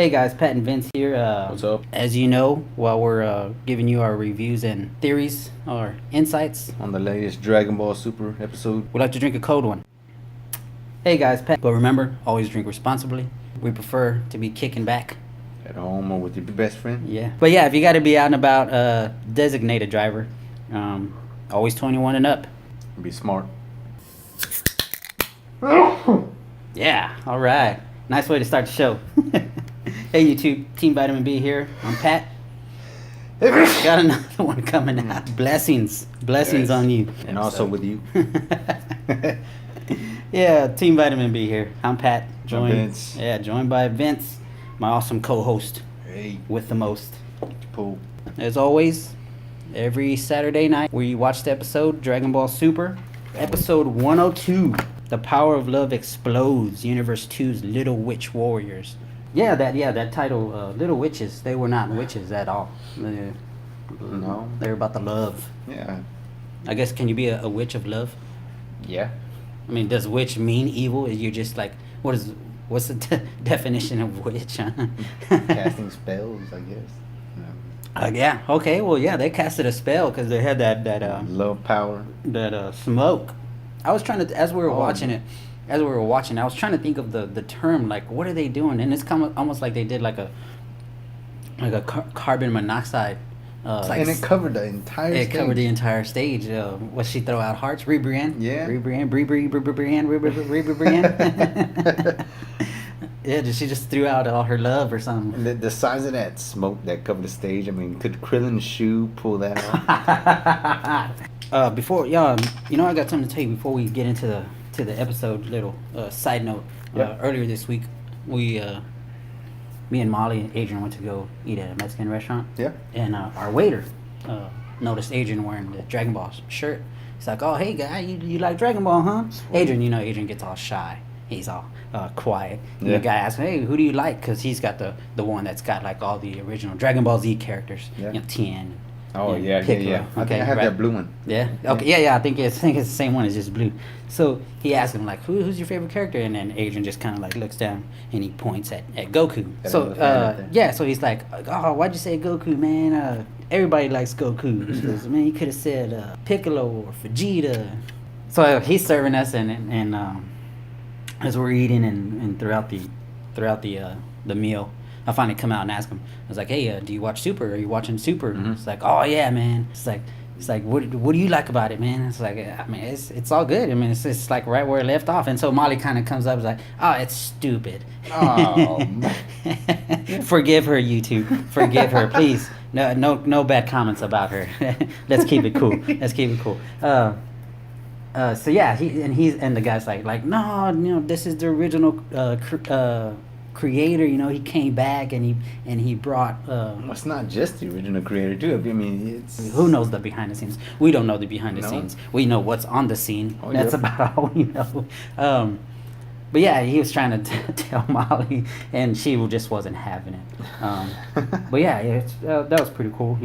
Hey guys, Pat and Vince here. What's up? As you know, while we're giving you our reviews and theories or insights On the latest Dragonball Super episode. we'd like to drink a cold one. Hey guys, Pat. But remember, always drink responsibly. We prefer to be kicking back. At home or with your best friend. Yeah. But yeah, if you got to be out and about, designate a driver. Always 21 and up. Be smart. Yeah, all right. Nice way to start the show. Hey YouTube, Team Vitamin B here. I'm Pat. Got another one coming out. Blessings Yes. on you. And also with you. Yeah, Team Vitamin B here. I'm Pat. Joined, Vince. Yeah, joined by Vince, my awesome co-host Hey, with the most. Pool. As always, every Saturday night we watch the episode Dragonball Super, episode 102. The power of love explodes. Universe 2's Little Witch Warriors. Yeah, that title, Little Witches. They were not witches at all. No. They're about the love. Yeah. I guess, can you be a witch of love? Yeah. I mean, does witch mean evil? You're just like, what's the definition of witch? Huh? Casting spells, I guess. Yeah. Okay. Well, yeah, they casted a spell because they had that Love power. smoke. I was trying to, as we were Oh. watching it, I was trying to think of the term, like, what are they doing? And it's almost like they did like a carbon monoxide. And it covered the entire It stage. covered the entire stage. What she throw out hearts? Rebriand? Yeah. Rebriand. Yeah, she just threw out all her love or something. And the size of that smoke that covered the stage, I mean, could Krillin's shoe pull that off? Before y'all, I got something to tell you before we get into the episode. Little side note. Yeah. Earlier this week, me and Molly and Adrian went to go eat at a Mexican restaurant. Yeah. And our waiter noticed Adrian wearing the Dragon Ball shirt. He's like, "Oh, hey guy, you like Dragon Ball, huh?" Adrian, Adrian gets all shy. He's all quiet. And Yeah. the guy asks him, "Hey, who do you like?" Because he's got the one that's got like all the original Dragon Ball Z characters. Yeah. Tien. Oh, and yeah. Piccolo. I think Okay, I have right. that blue one. Yeah. Okay. Yeah. I think it's the same one. It's just blue. So he asked him like, "Who's your favorite character?" And then Adrian just kind of like looks down and he points at Goku. That So elephant right there. yeah. So he's like, "Oh, why'd you say Goku, man? Everybody likes Goku." He goes, "Man, you could have said Piccolo or Vegeta." So he's serving us, and as we're eating and throughout the meal, I finally come out and ask him. I was like, "Hey, do you watch Super? Are you watching Super?" Mhm. It's like, "Oh yeah, man." It's like, what do you like about it, man? It's like, I mean, it's all good. I mean, it's like right where it left off. And so Molly kind of comes up and is like, "Oh, it's stupid." Oh. Forgive her, YouTube. Forgive her, please. No bad comments about her. Let's keep it cool. So yeah, and the guy's like, "No, this is the original creator. He came back and he brought." Well, it's not just the original creator, too. I mean, it's... Who knows the behind the scenes? We don't know the behind the No. scenes. We know what's on the scene. Oh, That's yeah. about all we know. But yeah, he was trying to tell Molly, and she just wasn't having it. But yeah, that was pretty cool.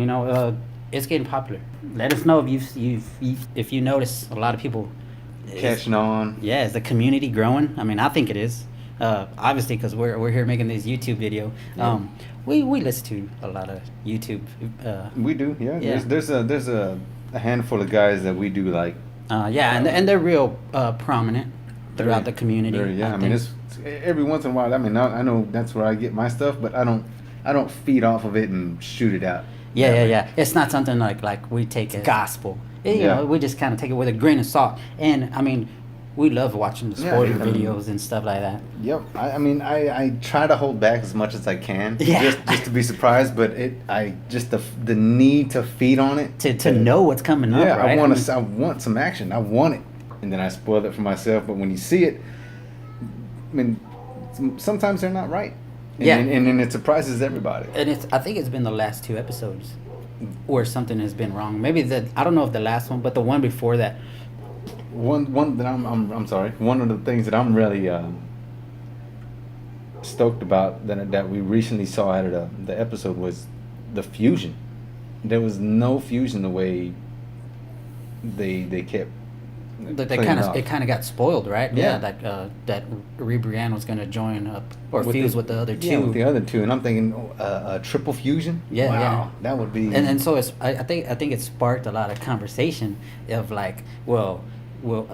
It's getting popular. Let us know if you notice a lot of people Catching on. Yeah, is the community growing? I mean, I think it is. Obviously, because we're here making this YouTube video. Yeah. We listen to a lot of YouTube. We do, yeah. Yeah. There's a handful of guys that we do like. Yeah, and they're real prominent throughout the community. Yeah, I mean, think. it's every once in a while. I mean, I know that's where I get my stuff, but I don't feed off of it and shoot it out. Yeah. It's not something like we take as gospel. Yeah. We just kind of take it with a grain of salt. And I mean, we love watching the sporting videos and stuff like that. Yep. I try to hold back as much as I can. Yeah. Just to be surprised, but the need to feed on it. To know what's coming up. Yeah, Right? I want some action. I want it, and then I spoil it for myself. But when you see it, I mean, sometimes they're not right. And Yeah. then it surprises everybody. And I think it's been the last 2 episodes where something has been wrong. Maybe I don't know if the last one, but the one before that. One that I'm sorry. One of the things that I'm really stoked about that we recently saw out of the episode was the fusion. There was no fusion the way they kept That clean kind it of off. it kind of got spoiled, right? Yeah. That Ribrianne was going to join up or With fuse with the other two. Yeah, with the other two, and I'm thinking triple fusion. Yeah, wow, yeah. that would be. And so I think it sparked a lot of conversation of like, well,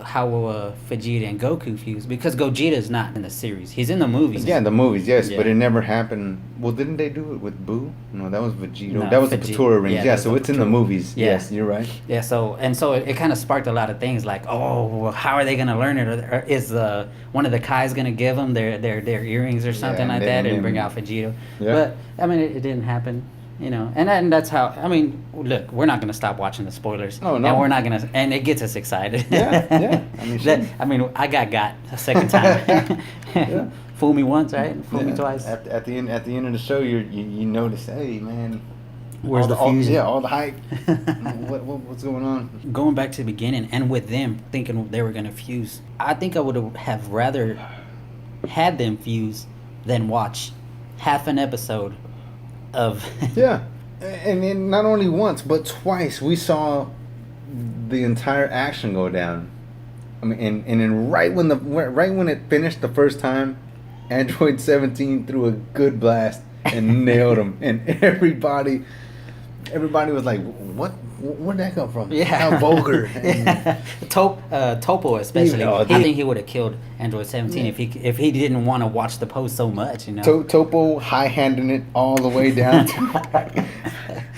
how will Vegeta and Goku fuse? Because Gogeta is not in the series; he's in the movies. Yeah, the movies, yes, Yeah. but it never happened. Well, didn't they do it with Boo? No, that was Vegeta. No, that was the Vegeta. Patora rings. Yeah, Yeah, that so was it's the in the Patora. movies. Yeah. Yes, you're right. Yeah, so it kind of sparked a lot of things like, oh, well, how are they gonna learn it? Or is one of the Kais gonna give them their earrings or something Yeah, like and that then- and bring out Vegeta? Yeah. But I mean, it didn't happen, you know. And that's how. I mean, look, we're not gonna stop watching the spoilers. Oh, no. And we're not gonna, and it gets us excited. Yeah, yeah. I mean, I got a second time. Yeah. Fool me once, right? Fool me Yeah, twice. At the end of the show, you notice, hey man, Where's the all, fusion? yeah, all the hype. What's going on? Going back to the beginning and with them thinking they were gonna fuse, I think I would have rather had them fuse than watch half an episode of Yeah, and then not only once but twice we saw the entire action go down. I mean, and then right when it finished the first time, Android 17 threw a good blast and nailed him, and everybody was like, "What? Where'd that come from? Yeah. How vulgar!" And yeah. Topo especially. Oh, I think he would have killed Android 17 if he didn't want to watch the post so much, you know. Topo high-handing it all the way down,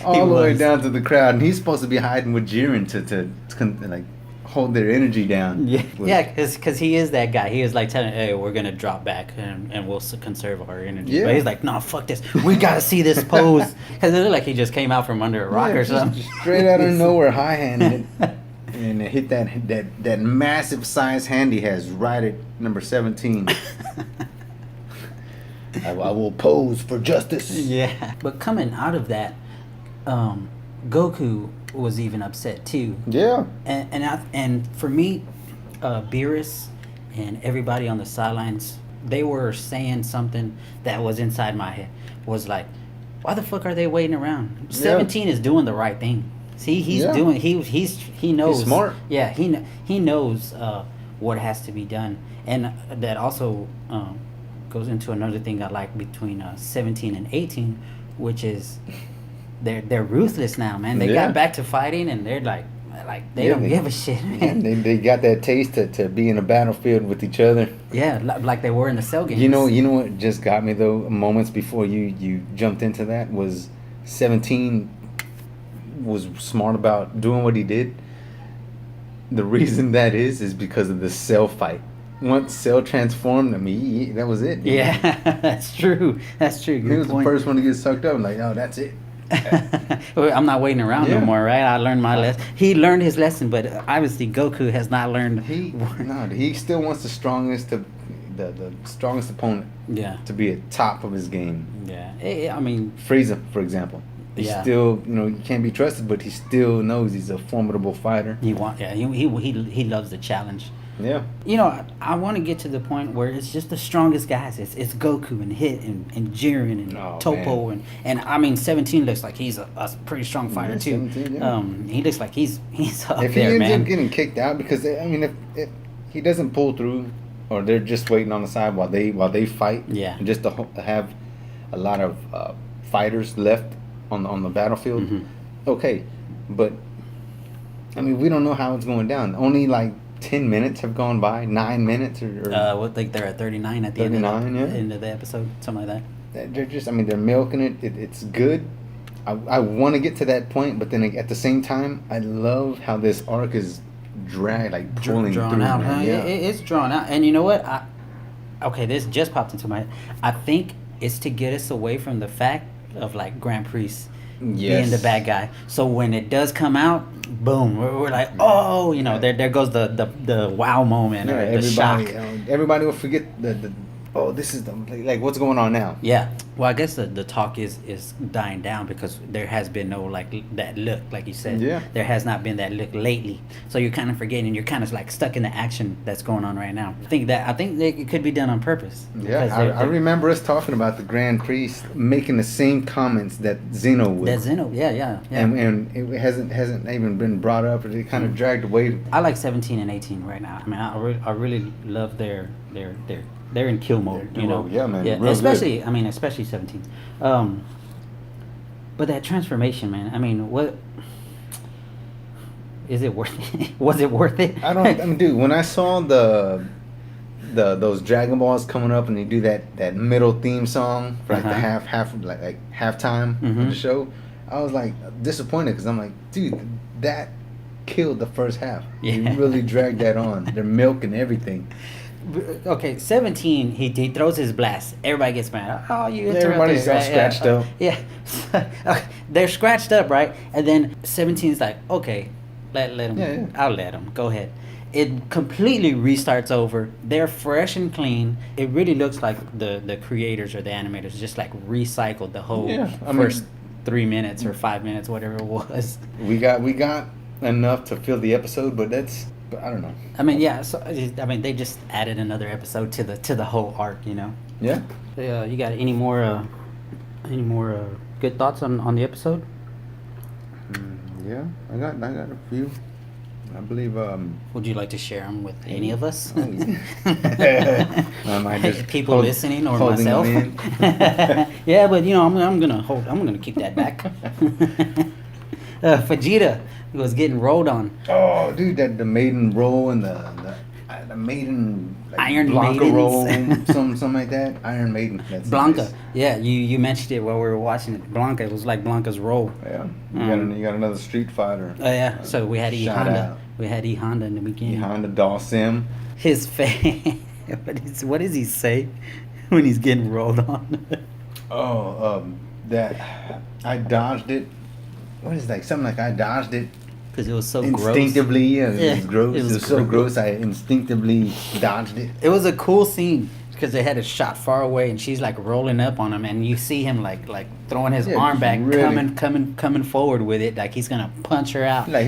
all the way was. down to the crowd, and he's supposed to be hiding with Jiren to like hold their energy down. Yeah, with- yeah, because he is that guy. He is like telling, hey, we're gonna drop back and we'll conserve our energy. Yeah. But he's like, no, fuck this. We gotta see this pose because it looked like he just came out from under a rock Yeah, or just something. straight out of nowhere, high-handed it, and it hit that massive size hand he has right at number 17. I will pose for justice. Yeah, but coming out of that, Goku was even upset too. Yeah. And for me, Beerus and everybody on the sidelines, they were saying something that was inside my head. Was like, why the fuck are they waiting around? 17 is doing the right thing. See, he's Yeah. doing. He knows. He's smart. Yeah, he knows what has to be done, and that also goes into another thing I like between 17 and 18, which is they're ruthless now, man. They Yeah. got back to fighting, and they're like they don't give a shit, Yeah, man. they got that taste to be in a battlefield with each other. Yeah, like they were in the Cell games. You know what just got me though? Moments before you jumped into that was 17 was smart about doing what he did. The reason that is because of the Cell fight. Once Cell transformed, I mean, that was it. Yeah, that's true. That's true. He Good was point. the first one to get sucked up. I'm like, oh, that's it. Well, I'm not waiting around Yeah. no more, right? I learned my lesson. He learned his lesson, but obviously Goku has not learned. He still wants the strongest opponent Yeah, to be at top of his game. yeah. I mean, Frieza, for example. He's Yeah. still, you can't be trusted, but he still knows he's a formidable fighter. he loves the challenge. Yeah. You know, I want to get to the point where it's just the strongest guys. It's Goku and Hit and Jiren and Oh, Topo and I mean 17 looks like he's a pretty strong fighter Yeah, too. 17, yeah. He looks like he's up If he there, ends man. up getting kicked out, because I mean, if he doesn't pull through, or they're just waiting on the side while they fight, Yeah. and just to have a lot of fighters left on the battlefield, Mhm. okay, but I mean, we don't know how it's going down. Only like 10 minutes have gone by, 9 minutes, or What think they're at 39 at the 39, yeah. end of the episode, something like that. they're just, I mean, they're milking it. It's good. I want to get to that point, but then at the same time, I love how this arc is like pulling Drawn through, out, man. huh? Yeah. It's drawn out, and you know what? Okay, this just popped into my head. I think it's to get us away from the fact of like Grand Priest being Yes. the bad guy. So when it does come out, boom, we're like, oh, you know, there goes the wow moment or the shock. Everybody will forget the oh, this is the like what's going on now. Yeah, Well, I guess the talk is dying down because there has been no like that look, like you said. Yeah. There has not been that look lately. So you're kind of forgetting. You're kind of like stuck in the action that's going on right now. I think that it could be done on purpose. Yeah, because I remember us talking about the Grand Prix making the same comments that Zeno would. That Zeno, yeah. And it hasn't even been brought up. It kind of dragged away. I like 17 and 18 right now. I mean, I really love their they're in kill mode, you know. Yeah, man. Yeah, Real especially good. I mean, especially 17. But that transformation, man. I mean, what is it worth it? Was it worth it? I mean, dude, when I saw those Dragon Balls coming up and they do that middle theme song for like the like halftime of the show, I was like disappointed because I'm like, dude, that killed the first half. Yeah. They really dragged that on. Their milk and everything. Okay, 17. He throws his blast. Everybody gets mad. Oh, you interrupted. Everybody's all scratched up. Yeah, okay, they're scratched up, right? And then 17's like, okay, let him. Yeah. I'll let him. Go ahead. It completely restarts over. They're fresh and clean. It really looks like the creators or the animators just like recycled the whole first 3 minutes or 5 minutes, whatever it was. We got enough to fill the episode, but I don't know. I mean, yeah. So I mean, they just added another episode to the whole arc, you know. Yeah. You got any more good thoughts on the episode? Yeah, I got a few. I believe. Would you like to share them with any of us? I might just people listening or holding myself. them Yeah, but you know, I'm gonna keep that back. Vegeta was getting rolled on. Oh, dude, the maiden roll and the maiden like Iron Blanca Maidens. roll, something like that. Iron Maiden. That's Blanca. nice. Yeah, you mentioned it while we were watching it. Blanca. It was like Blanca's roll. Yeah, you got another Street Fighter. Oh yeah. So we had E Shout Honda. out. We had E Honda in the beginning. Honda Dawsim. His face. What does he say when he's getting rolled on? That I dodged it. What is that? Something like I dodged it Because it was so instinctively. gross. It was gross. It It was was so gross. I instinctively dodged it. It was a cool scene because they had it shot far away, and she's like rolling up on him, and you see him like throwing his arm just back, really- coming forward with it, like he's gonna punch her out. Like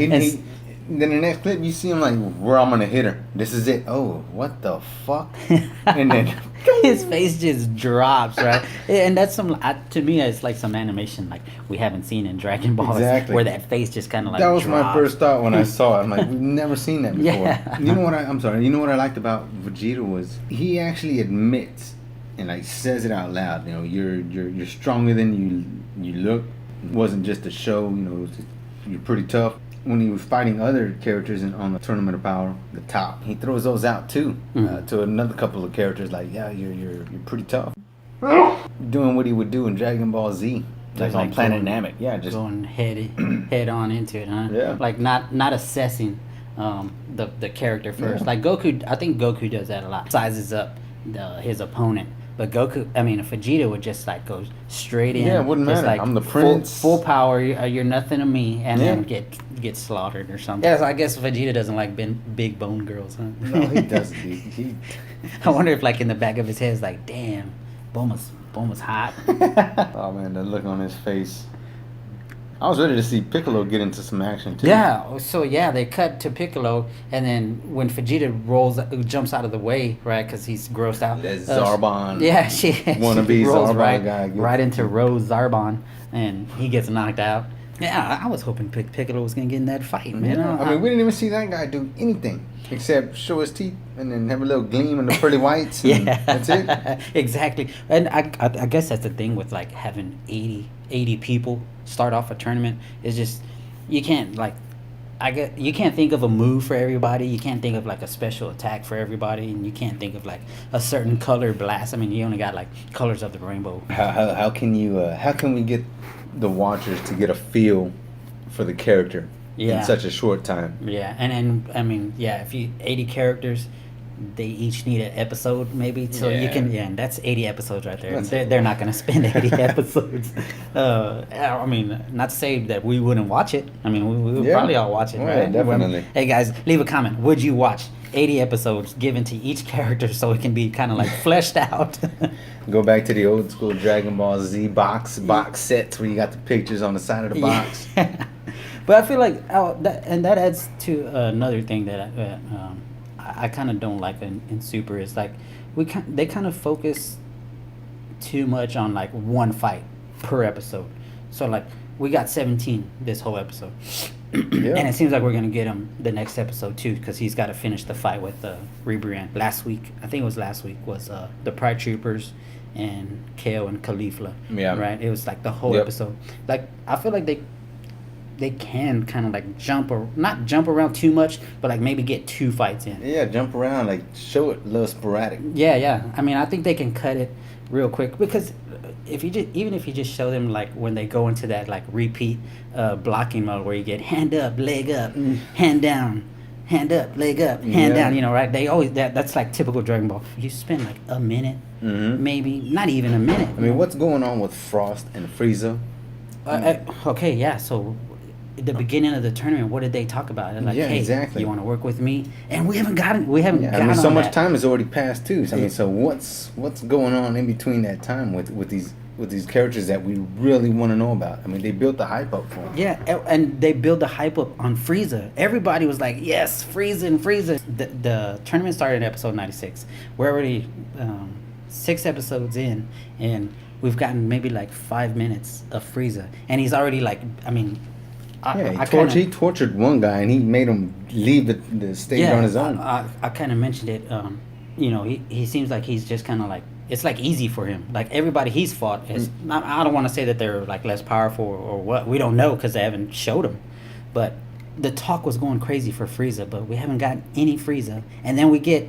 And then the next clip you see him like where I'm gonna hit her. This is it. Oh, what the fuck? And then his face just drops, right? And that's to me, it's like some animation like we haven't seen in Dragon Ball, Exactly. where that face just kind of like that was my drops. first thought when I saw it. I'm like, we've never seen that before. Yeah. You know what I'm sorry. You know what I liked about Vegeta was he actually admits and like says it out loud. You know, you're stronger than you look. It wasn't just a show. You know, you're pretty tough. When he was fighting other characters on the Tournament of Power, the top, he throws those out too to another couple of characters. Like, yeah, you're pretty tough. Doing what he would do in Dragon Ball Z, like on Planet Namek. Yeah, just going head on into it, huh? Yeah. Like not assessing the character first. Yeah. Like Goku, I think Goku does that a lot. Sizes up his opponent. But Vegeta would just like go straight in. Yeah, it wouldn't just matter. I'm the prince. Full power. You're nothing to me, and Yeah. then get slaughtered or something. Yeah, so I guess Vegeta doesn't like big bone girls, huh? no, he doesn't. He I wonder if like in the back of his head is like, damn, Bulma's hot. oh man, the look on his face. I was ready to see Piccolo get into some action too. Yeah, so they cut to Piccolo, and then when Vegeta jumps out of the way, right, because he's grossed out. That's Zarbon. Yeah, she Wannabe rolls Zarbon guy gets- right into Rose Zarbon, and he gets knocked out. Yeah, I was hoping Piccolo was gonna get in that fight, man. Yeah. I mean, we didn't even see that guy do anything except show his teeth and then have a little gleam in the pearly whites. And yeah, that's it. Exactly. And I guess that's the thing with like having 80 people start off a tournament. It's just you can't you can't think of a move for everybody. You can't think of like a special attack for everybody, and you can't think of like a certain color blast. I mean, you only got like colors of the rainbow. How can we get the watchers to get a feel for the character Yeah. in such a short time? Yeah, and I mean, yeah, if you 80 characters, they each need an episode maybe, so you can, and that's 80 episodes right there. They're not gonna spend 80 episodes. I mean, not to say that we wouldn't watch it. I mean, we would probably all watch it, Oh, right? yeah, definitely. Hey guys, leave a comment. Would you watch 80 episodes given to each character so it can be kind of like fleshed out. Go back to the old school Dragon Ball Z box sets where you got the pictures on the side of the box. Yeah. But I feel like that adds to another thing that I kind of don't like in Super is like they kind of focus too much on like one fight per episode. So like we got 17 this whole episode. Yeah. And it seems like we're gonna get him the next episode too, because he's got to finish the fight with Ribrianne. Last week was the Pride Troopers and Kale and Caulifla. Yeah. Right. It was like the whole episode. Like I feel like they can kind of like not jump around too much, but like maybe get 2 fights in. Yeah, jump around, like show it a little sporadic. Yeah. I mean, I think they can cut it real quick, because even if you just show them like when they go into that like repeat blocking mode where you get hand up, leg up, hand down, hand up, leg up, hand down, right? They always that's like typical Dragon Ball. You spend like a minute, maybe not even a minute. I mean, what's going on with Frost and Frieza? Okay, yeah. So at the beginning of the tournament, what did they talk about? They're like, hey, exactly. You want to work with me? And we haven't gotten. I mean, so much time has already passed too. So, I mean, so what's going on in between that time with these characters that we really want to know about? I mean, they built the hype up for them. Yeah, and they built the hype up on Frieza. Everybody was like, yes, Frieza. The tournament started in episode 96. We're already 6 episodes in, and we've gotten maybe like 5 minutes of Frieza, and he's already like, I mean. He tortured one guy and he made him leave the stage on his own. I kind of mentioned it. He seems like he's just kind of like, it's like easy for him. Like everybody he's fought is. I don't want to say that they're like less powerful or what. We don't know because they haven't showed him. But the talk was going crazy for Frieza, but we haven't gotten any Frieza. And then we get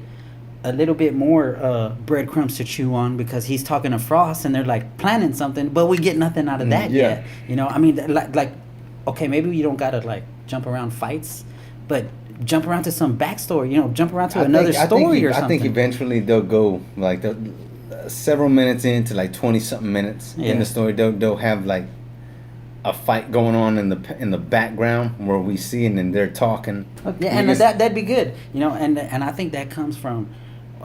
a little bit more breadcrumbs to chew on because he's talking to Frost and they're like planning something, but we get nothing out of that yet. I mean, like. Okay, maybe you don't gotta like jump around fights, but jump around to some backstory. Jump around to another story or something. I think eventually they'll go like several minutes into like 20-something minutes in the story. They'll have like a fight going on in the background where we see, and then they're talking. Yeah, and that'd be good. And I think that comes from.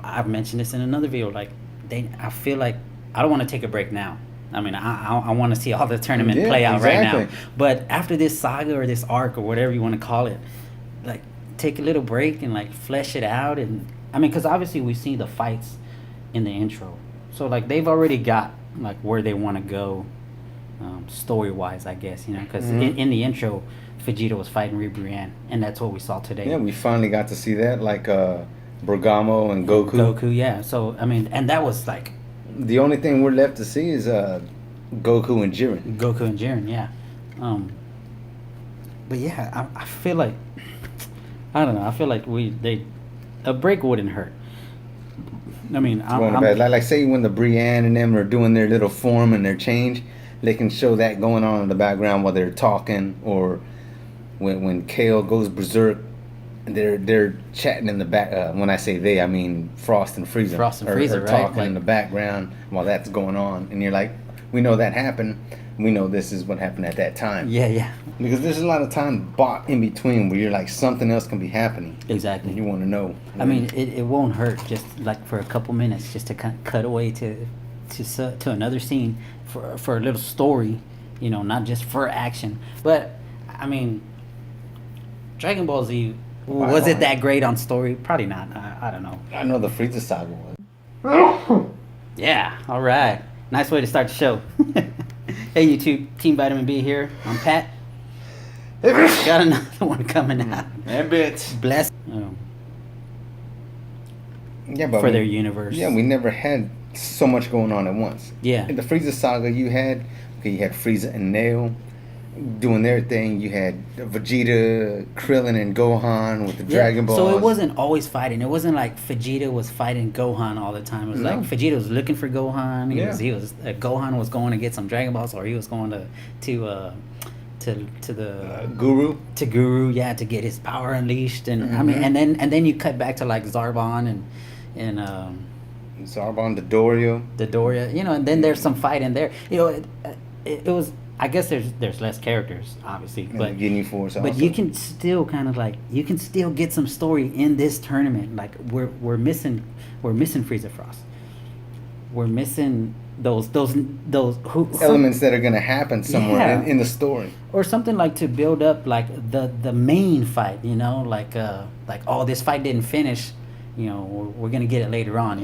I've mentioned this in another video. Like I feel like I don't want to take a break now. I mean, I want to see all the tournament play out right now. But after this saga or this arc or whatever you want to call it, like take a little break and like flesh it out. And I mean, because obviously we see the fights in the intro, so like they've already got like where they want to go, story wise, I guess. Because in the intro, Vegeta was fighting Ribrianne, and that's what we saw today. Yeah, we finally got to see that, like Bergamo and Goku. Goku, yeah. So I mean, and that was like. The only thing we're left to see is Goku and Jiren. Yeah. But yeah, I feel like I don't know. I feel like a break wouldn't hurt. I mean, like say when the Brienne and them are doing their little form and their change, they can show that going on in the background while they're talking, or when Kale goes berserk. They're chatting in the back. When I say they, I mean Frost and Frieza. Are talking in the background while that's going on, and you're like, we know that happened. We know this is what happened at that time. Yeah. Because there's a lot of time bought in between where you're like something else can be happening. Exactly. And you want to know. I mean, it won't hurt just like for a couple minutes just to cut away to another scene for a little story, not just for action. But I mean, Dragon Ball Z. Was it that great on story? Probably not. I don't know. I know the Frieza saga was. Yeah. All right. Nice way to start the show. Hey YouTube, Team vitaminB here. I'm Pat. Got another one coming out. And bits. Bless. Yeah, but for their universe. Yeah, we never had so much going on at once. Yeah. In the Frieza saga, you had Frieza and Nail doing their thing. You had Vegeta, Krillin, and Gohan with the Dragon Balls. So it wasn't always fighting. It wasn't like Vegeta was fighting Gohan all the time. It was like Vegeta was looking for Gohan. Gohan was going to get some Dragon Balls, or he was going to the Guru. To Guru, to get his power unleashed. And I mean, and then you cut back to like Zarbon and Zarbon, Dodoria, and then there's some fight in there. It was. I guess there's less characters, obviously, And but Ginyu Force also. but you can still kind of like you can still get some story in this tournament. Like we're missing Frieza Frost. We're missing those who elements that are going to happen somewhere Yeah. in the story. or something like to build up like the main fight. Like this fight didn't finish. We're gonna get it later on.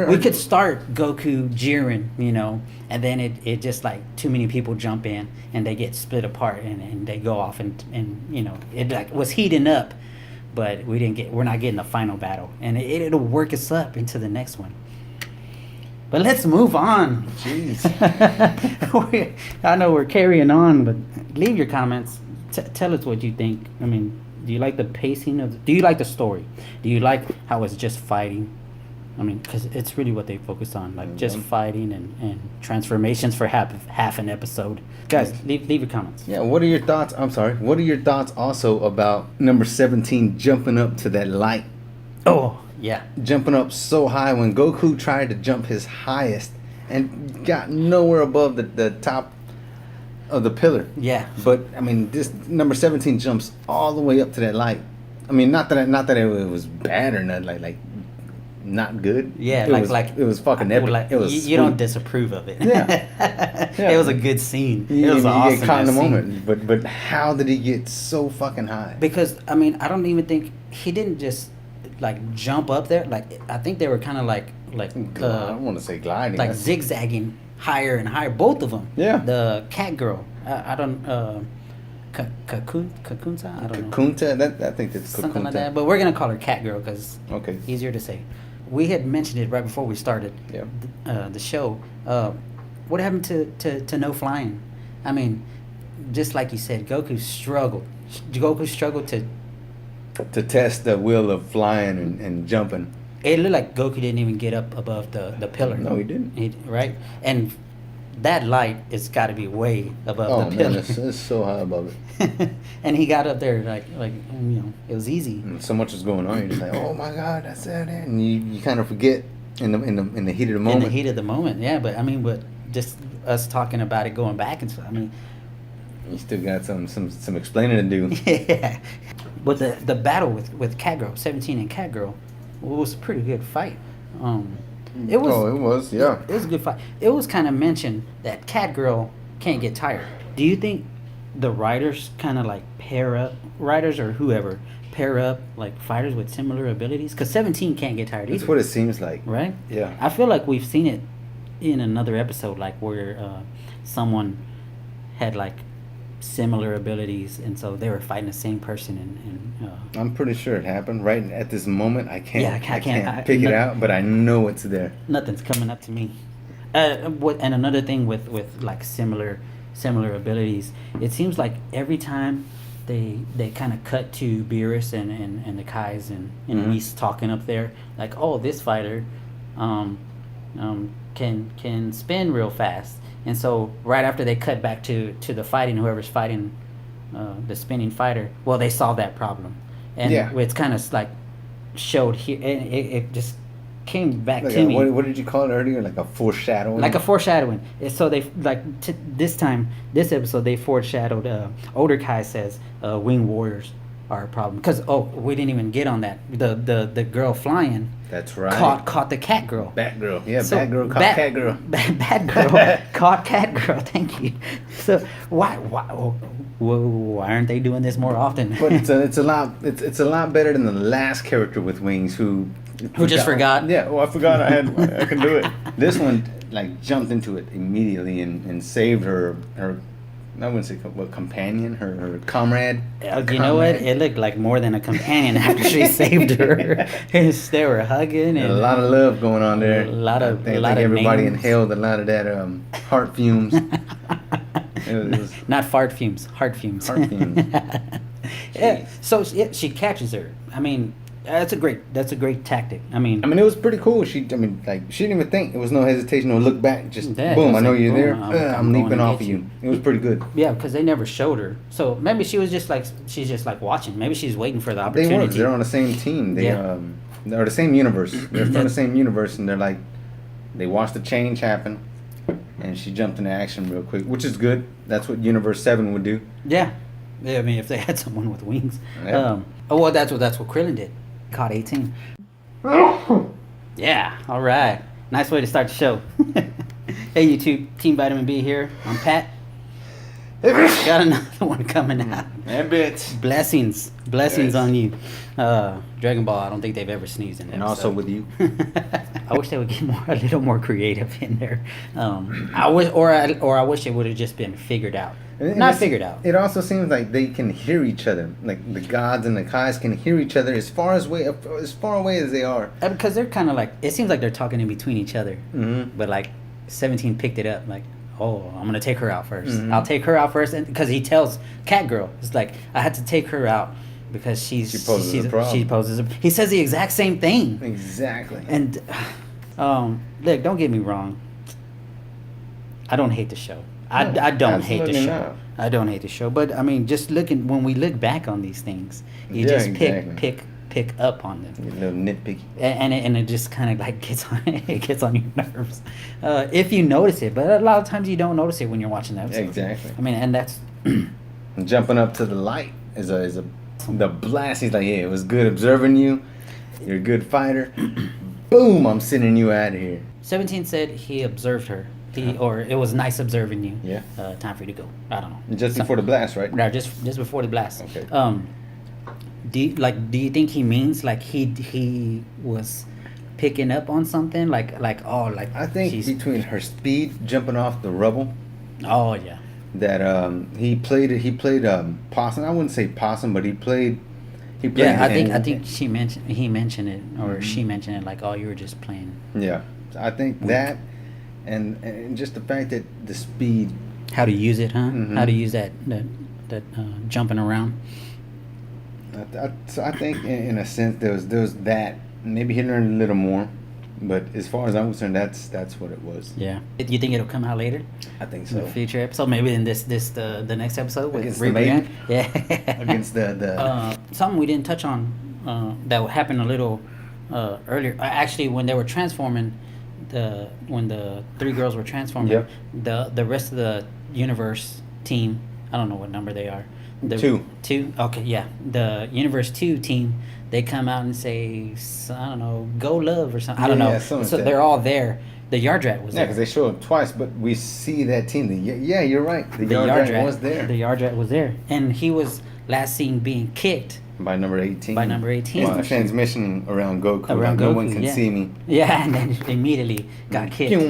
We could start Goku, Jiren, and then it just like too many people jump in and they get split apart and they go off and it like was heating up, but we're not getting the final battle, and it'll work us up into the next one. But let's move on. Jeez. I know we're carrying on, but leave your comments. Tell us what you think. I mean, do you like the pacing do you like the story? Do you like how it's just fighting? I mean, because it's really what they focus on, like just fighting and transformations for half an episode. Guys, leave your comments. Yeah, what are your thoughts? I'm sorry. What are your thoughts also about number 17 jumping up to that light? Oh, yeah. Jumping up so high when Goku tried to jump his highest and got nowhere above the top of the pillar. Yeah. But I mean, this number 17 jumps all the way up to that light. I mean, not that it was bad or not like not good. Yeah, it was fucking epic. Like, it was you don't disapprove of it. Yeah. It was a good scene. You, It was you awesome. get caught in the that scene. moment. But how did he get so fucking high? Because I mean, I don't even think he didn't just like jump up there. Like I think they were kind of like I don't want to say gliding. like zigzagging higher and higher. Both of them. Yeah. The cat girl. I don't. Kakunta. I don't know. Kakunta. I think that's Something like Kakunta. that. But we're gonna call her cat girl because Okay. easier to say. We had mentioned it right before we started Yeah. the show. What happened to no flying? I mean, just like you said, Goku struggled. Goku struggled To test the will of flying and jumping. It looked like Goku didn't even get up above the pillar. No, he didn't. Right? And that light has got to be way above Oh the man, pillar. it's so high above it. And he got up there like it was easy. And so much is going on. You're just like, oh my god, that's it. And you kind of forget in the heat of the moment. In the heat of the moment, yeah. But I mean, but just us talking about it, going back and stuff. I mean, You still got some explaining to do. yeah. But the battle with Catgirl, 17 and Catgirl, was a pretty good fight. It was. Oh, it was, yeah. It was a good fight. It was kind of mentioned that Catgirl can't get tired. Do you think the writers kind of like writers or whoever pair up like fighters with similar abilities? Because 17 can't get tired either. That's what it seems like. Right? Yeah. I feel like we've seen it in another episode, like where someone had like similar abilities, and so they were fighting the same person. And I'm pretty sure it happened right at this moment. I can't. Yeah, I can't- pick it out, but I know it's there. nothing's coming up to me. And another thing with like similar abilities, it seems like every time they kind of cut to Beerus and the Kais and Mhm. Whis talking up there, like, oh, this fighter can spin real fast. And so right after they cut back to the fighting, whoever's fighting the spinning fighter, well, they solved that problem. And Yeah. it's kind of like showed here, and it just came back Like to me. what did you call it earlier? Like a foreshadowing. Like a foreshadowing. So they this episode they foreshadowed. Older Kai says wing warriors are a problem because we didn't even get on that. The girl flying That's right. caught the cat girl. Batgirl. Yeah, So, Batgirl caught Catgirl. Bad girl caught cat girl. Thank you. So why aren't they doing this more often? But it's a lot better than the last character with wings who just forgot. Yeah, I forgot I could do it. This one like jumped into it immediately and saved her I wouldn't say companion, her comrade. You know what? It looked like more than a companion after she saved her. They were hugging and A lot of love going on there. A lot of everybody names. inhaled a lot of that heart fumes. It was Not fart fumes, heart fumes. Heart fumes. Yeah. So she catches her. I mean, that's a great tactic. I mean, it was pretty cool. She didn't even think. It was no hesitation, no look back. Just Yeah, boom, it was I know like, you're there. boom, I'm going leaping to off get of you. It was pretty good. yeah, because they never showed her. So maybe she was just like watching. Maybe she's waiting for the They opportunity. were. They're on the same team. They're the same universe. They're from the same universe, and they're like, they watched the change happen, and she jumped into action real quick, which is good. That's what Universe 7 would do. Yeah. I mean, if they had someone with wings. Yeah. Well, that's what Krillin did. Caught 18. Yeah. All right. Nice way to start the show. Hey, YouTube, Team vitaminB here. I'm Pat. Got another one coming out. And bits. Blessings on you. Dragon Ball. I don't think they've ever sneezed in. And also with you. I wish they would get a little more creative in there. I wish it would have just been figured out. Not figured out. It also seems like they can hear each other. Like the gods and the Kais can hear each other as far away as they are. Because they're kind of like, it seems like they're talking in between each other. Mm-hmm. But like 17 picked it up. Like, oh, I'm gonna take her out first. Mm-hmm. I'll take her out first, and because he tells Catgirl, it's like I had to take her out because she poses a problem. He says the exact same thing. Exactly. And look, don't get me wrong. I don't hate the show. I don't hate the show. Not. I don't hate the show. But I mean, just when we look back on these things, you just pick up on them. A little nitpicky. And it just kind of like gets on your nerves if you notice it. But a lot of times you don't notice it when you're watching the episode. Exactly. I mean, and that's jumping up to the light is the blast. He's like, yeah, it was good observing you. You're a good fighter. Boom! I'm sending you out of here. 17 said he observed her. Or it was nice observing you. Yeah. Time for you to go. I don't know. Just before the blast, right? No, just before the blast. Okay. Do you think he means like he was picking up on something like I think between her speed jumping off the rubble. Oh yeah. That he played possum. I wouldn't say possum, but he played. Yeah, I think he mentioned it, or she mentioned it, like, oh, you were just playing. Yeah, I think that, and just the fact that the speed. How to use it, huh? Mm-hmm. How to use that jumping around. So I think in a sense there was that. Maybe he learned a little more, but as far as I'm concerned, that's what it was. Yeah. You think it'll come out later? I think so. In the future episode, maybe in the next episode with against the maiden. Yeah. Against the something we didn't touch on that happened a little earlier. Actually, when they were transforming, when the three girls were transforming, yep. the rest of the universe team, I don't know what number they are. Two. Okay, yeah. The Universe 2 team, they come out and say, I don't know, go love or something. I don't know. Yeah, so they're all there. The Yard Rat was there. Yeah, because they show up twice, but we see that team. Yeah, you're right. The Yard Rat was there. The Yard Rat was there. And he was last seen being kicked. By number 18. Well, transmission around Goku. Around no Goku, one can see me. Yeah, and then immediately got kicked.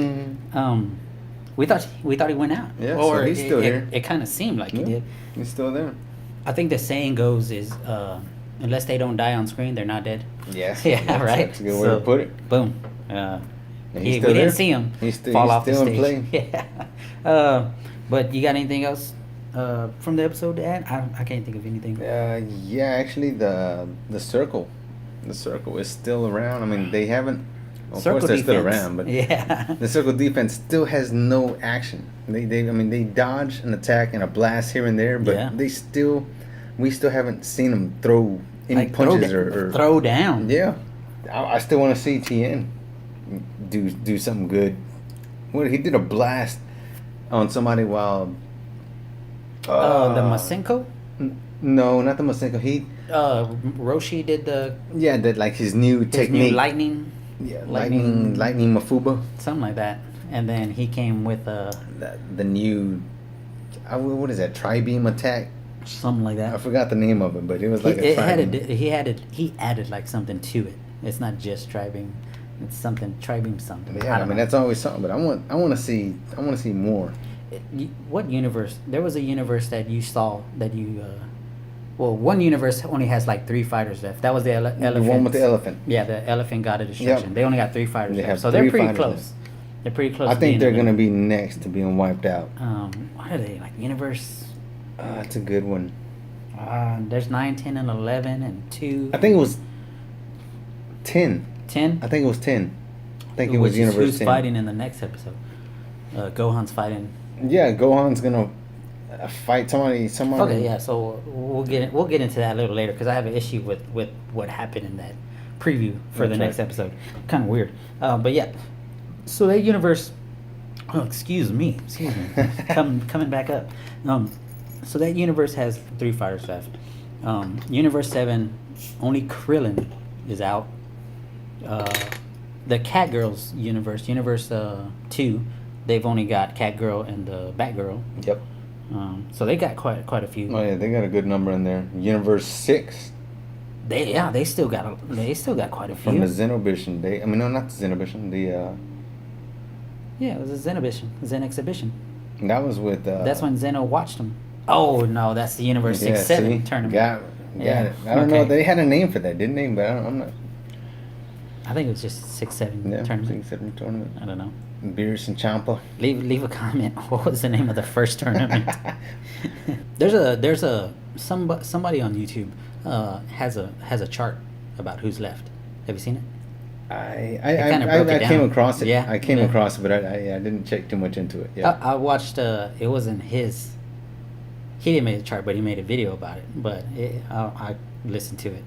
We thought he went out. Yeah, so he's still here. It kind of seemed like he did. He's still there. I think the saying goes is, unless they don't die on screen, they're not dead. Yes. Yeah, right. That's a good way to put it. Boom. We didn't see him fall off the stage. Yeah. But you got anything else from the episode to add? I can't think of anything. Yeah, actually, the circle is still around. I mean, they haven't. Of course, they're still around, but yeah, the circle defense still has no action. They dodge an attack and a blast here and there, but we still haven't seen them throw any punches or throw down. Yeah, I still want to see Tien do something good. What he did a blast on somebody while. The Masenko? No, not the Masenko. He. Roshi did like his new technique. New lightning. Yeah, lightning Mafuba. Something like that. And then he came with the new, what is that? Tri-beam attack. Something like that. I forgot the name of it, but it was like he added like something to it. It's not just tri-beam. It's something tri-beam something. Yeah, I mean that's always something, but I want to see more. What universe? There was a universe that you saw that you. Well, one universe only has like 3 fighters left. That was the elephant. The one with the elephant. Yeah, the elephant god of destruction. Yep. They only got 3 fighters left, so they're pretty close. They're pretty close. I think they're gonna be next to being wiped out. What are they like? Universe. That's a good one. There's 9, 10, and 11, and 2. I think it was 10. 10. I think it was 10. I think it was Universe 10. Who's fighting in the next episode? Gohan's fighting. Yeah, Gohan's gonna fight somebody. Okay, yeah. So we'll get into that a little later because I have an issue with what happened in that preview for the next episode. Kind of weird, but yeah. So that universe Oh, excuse me. Coming back up. So that universe has 3 fighters left. Universe 7, only Krillin is out. The Catgirls universe, Universe 2, they've only got Catgirl and the Batgirl. Yep. So they got quite a few. Oh yeah, they got a good number in there. Universe 6. They still got quite a few. From the Xenobition. No, not the Xenobition. Yeah, it was a Zen exhibition. That was with. That's when Zeno watched them. Oh no, that's the Universe 6-7 tournament. Got it. I don't know. They had a name for that, didn't they? But I'm not. I think it was just 6-7 tournament. 6-7 tournament. I don't know. Beerus and Champa. Leave a comment. What was the name of the first tournament? there's a somebody on YouTube has a chart about who's left. Have you seen it? I came across it. Yeah, I came across it, but I didn't check too much into it. Yeah. I watched. It wasn't his. He didn't make a chart, but he made a video about it. But I listened to it.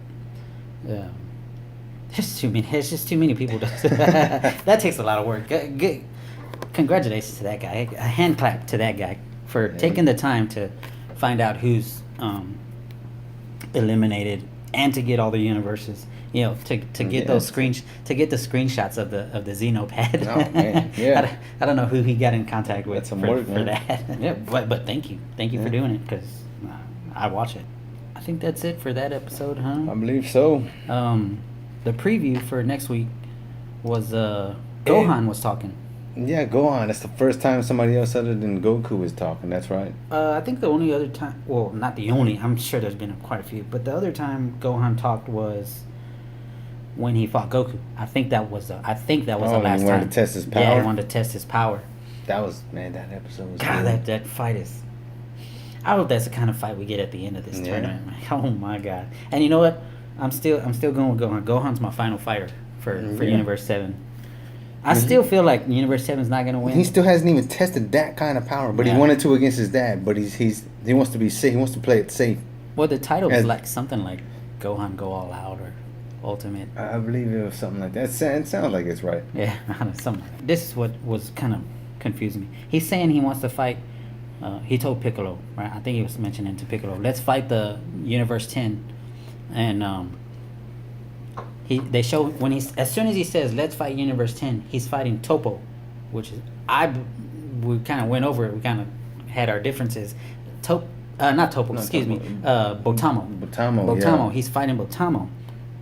There's just too many people. That takes a lot of work. Good. Congratulations to that guy. A hand clap to that guy for taking the time to find out who's eliminated and to get all the universes. You know, to get those to get the screenshots of the Xenopad. Oh man, yeah. I don't know who he got in contact with. That's some work, for that. Yeah, but thank you for doing it, because I watch it. I think that's it for that episode, huh? I believe so. The preview for next week was Gohan was talking. Yeah, Gohan. That's the first time somebody else other than Goku was talking. That's right. I think the only other time, well, not the only. I'm sure there's been quite a few, but the other time Gohan talked was when he fought Goku. I think that was the last time. He wanted to test his power. Yeah, he wanted to test his power. That episode was. God, good. that fight is. I hope that's the kind of fight we get at the end of this tournament. Oh my God! And you know what? I'm still going with Gohan. Gohan's my final fighter for Universe 7. I still feel like Universe 7's not going to win. He still hasn't even tested that kind of power, but he wanted to against his dad. But he wants to be safe. He wants to play it safe. Well, the title was like something like Gohan Go All Out or Ultimate. I believe it was something like that. It sounds like it's right. Yeah, something. This is what was kind of confusing me. He's saying he wants to fight. He told Piccolo, right? I think he was mentioning to Piccolo, let's fight the Universe 10. And they show when as soon as he says let's fight Universe 10, he's fighting Topo, which is we kind of went over it. We kind of had our differences. Not Topo, excuse me. Botamo. Botamo. Yeah. He's fighting Botamo,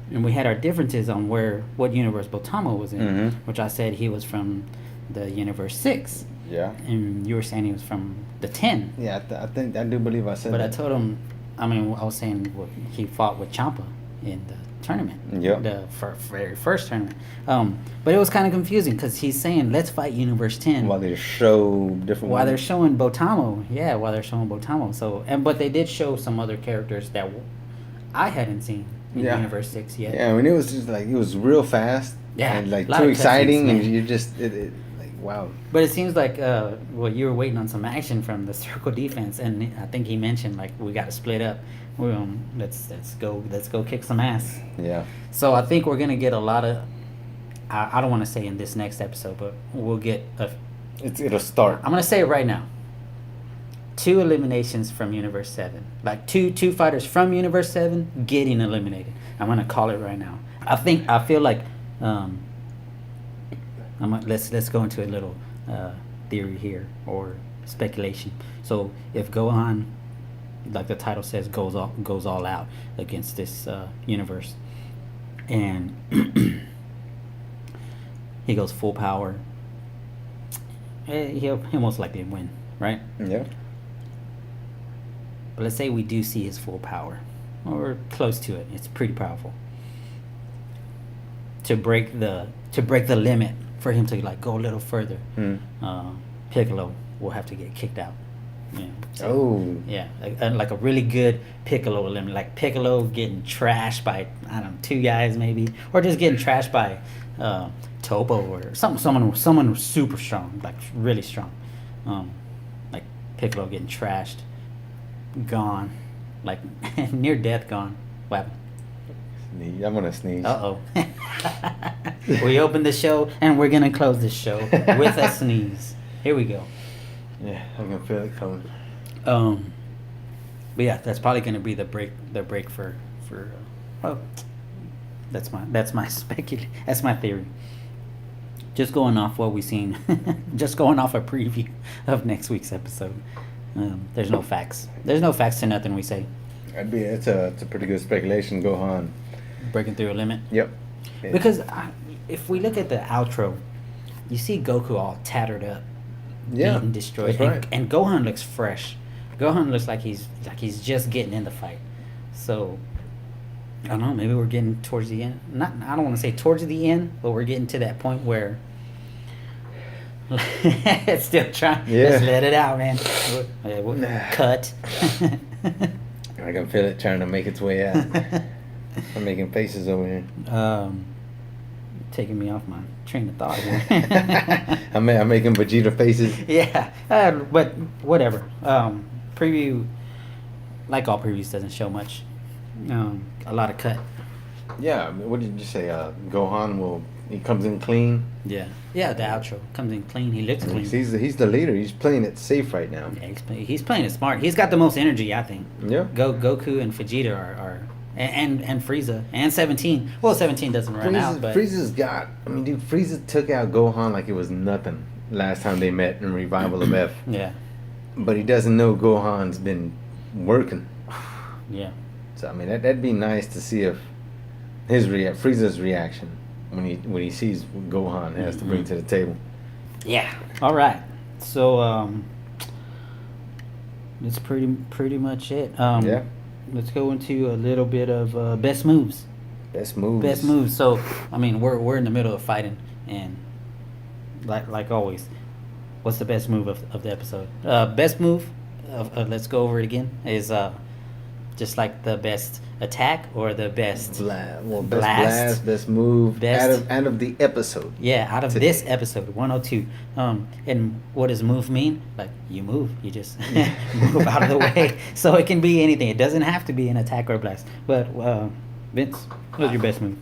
and we had our differences on what universe Botamo was in, which I said he was from the Universe 6. Yeah. And you were saying he was from the 10. Yeah, I do believe I said that. But that. I told him, I was saying he fought with Champa in the tournament. Yep. The very first tournament. But it was kind of confusing because he's saying, let's fight Universe 10. While they show different While they're showing Botamo. Yeah, while they're showing Botamo. So, but they did show some other characters that I hadn't seen in Universe 6 yet. Yeah, it was just like, it was real fast. Yeah. And like too exciting, and you just, wow. But it seems like, you were waiting on some action from the circle defense, and I think he mentioned like we got to split up. Let's go kick some ass. Yeah. So I think we're gonna get a lot of. I don't want to say in this next episode, but we'll get It'll start. I'm gonna say it right now. 2 eliminations from Universe 7, like two fighters from Universe 7 getting eliminated. I'm gonna call it right now. I feel like. Let's go into a little theory here, or speculation. So if Gohan, like the title says, goes all out against this universe, and he goes full power, he'll most likely win, right? Yeah. But let's say we do see his full power, or close to it. It's pretty powerful. To break the limit. For him to like go a little further, Piccolo will have to get kicked out. Yeah. So, yeah, like a really good Piccolo limit, like Piccolo getting trashed by 2 guys maybe, or just getting trashed by Topo or someone who's super strong, like really strong, like Piccolo getting trashed, gone, like near death gone. What happened? I'm gonna sneeze. Uh-oh. We opened the show, and we're gonna close the show with a sneeze. Here we go. Yeah, I can feel it coming. But yeah, that's probably gonna be the break for oh, that's my that's my theory. Just going off what we've seen, just going off a preview of next week's episode. There's no facts. There's no facts to nothing we say. It's a pretty good speculation. Gohan Breaking through a limit. Yep. Because if we look at the outro, you see Goku all tattered up, beaten, destroyed, that's right. and Gohan looks fresh. Gohan looks like he's just getting in the fight. So I don't know. Maybe we're getting towards the end. I don't want to say towards the end, but we're getting to that point where it's still trying. Yeah. Let's let it out, man. Cut. I can feel it trying to make its way out. I'm making faces over here. Taking me off my train of thought here. I'm making Vegeta faces. Yeah, but whatever. Preview, like all previews, doesn't show much. A lot of cut. Yeah, I mean, what did you say? Gohan he comes in clean. Yeah, the outro comes in clean. He looks clean. He's the leader. He's playing it safe right now. Yeah, he's playing it smart. He's got the most energy, I think. Yeah. Goku and Vegeta are and Frieza and 17. Well, 17 doesn't run out, but Frieza's got. I mean, dude, Frieza took out Gohan like it was nothing last time they met in Revival of F. Yeah. But he doesn't know Gohan's been working. Yeah. So I mean, that'd be nice to see if Frieza's reaction when he sees what Gohan has to bring to the table. Yeah. All right. So that's pretty much it. Yeah. Let's go into a little bit of best moves. Best moves. Best moves. So I mean, we're in the middle of fighting, and like always, what's the best move of the episode? Best move let's go over it again. Is just like the best attack or the best best blast, best move, out of the episode. Yeah, out of this episode 102. And what does move mean? Like you move, you just move out of the way. So it can be anything. It doesn't have to be an attack or a blast. But Vince, what was your best move?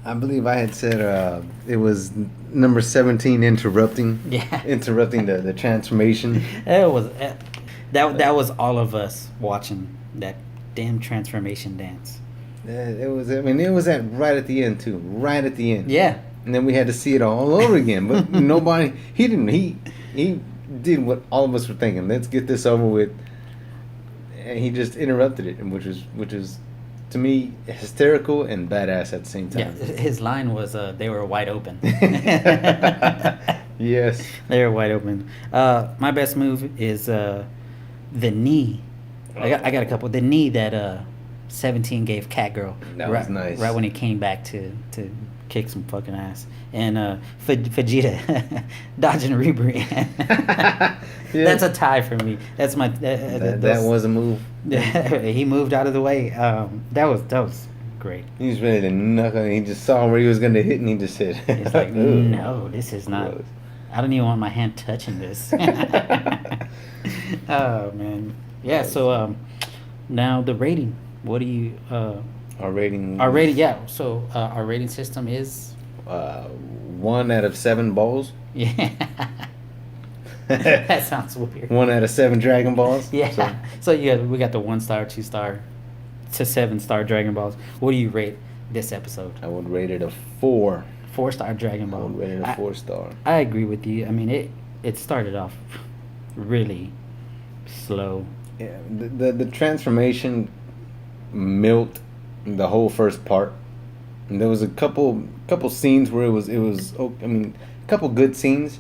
I believe I had said it was number 17 interrupting. Yeah, interrupting the transformation. It was that was all of us watching that damn transformation dance. It was. I mean, it was right at the end too. Right at the end. Yeah. And then we had to see it all over again. But nobody. He didn't. He did what all of us were thinking. Let's get this over with. And he just interrupted it, which is, to me, hysterical and badass at the same time. Yeah. His line was, "They were wide open." Yes. They were wide open. My best move is the knee. I got a couple. The knee that 17 gave Catgirl. That was nice. Right when he came back to kick some fucking ass. And Vegeta dodging Rebri. Yeah. That's a tie for me. That's my. That was a move. He moved out of the way. That was great. He was ready to knuckle. He just saw where he was going to hit, and he just said, "He's like, no, this is not. I don't even want my hand touching this." Oh man. Yeah, so now the rating. What do you our rating? Our rating, yeah. So our rating system is 1 out of 7 balls. Yeah. That sounds weird. 1 out of 7 Dragon Balls. Yeah. So yeah, we got the 1-star, 2-star to 7-star Dragon Balls. What do you rate this episode? I would rate it a 4. 4-star Dragon Ball. I would rate it a 4-star. I agree with you. I mean, it started off really slow. Yeah, the transformation milked the whole first part. And there was a couple scenes where it was I mean, a couple good scenes,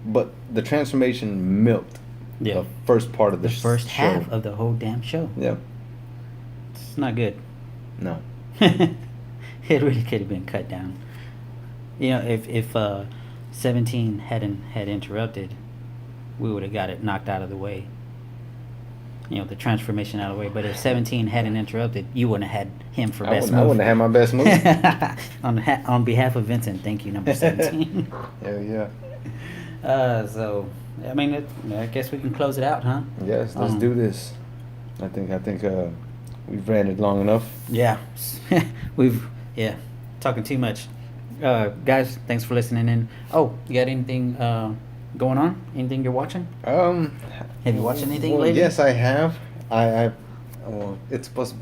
but the transformation milked the first part of the first show. Half of the whole damn show. Yeah. It's not good. No. It really could have been cut down. You know, if 17 had interrupted, we would have got it knocked out of the way. You know, the transformation out of the way. But if 17 hadn't interrupted, you wouldn't have had him for best move. I wouldn't have had my best move. On behalf of Vincent, thank you, number 17. Hell yeah. So, I mean, I guess we can close it out, huh? Yes, let's do this. I think we've ran it long enough. Yeah. Talking too much. Guys, thanks for listening in. Oh, you got anything going on? Anything you're watching? Have you watched anything well, lately? Yes, I have. Well, it's supposed.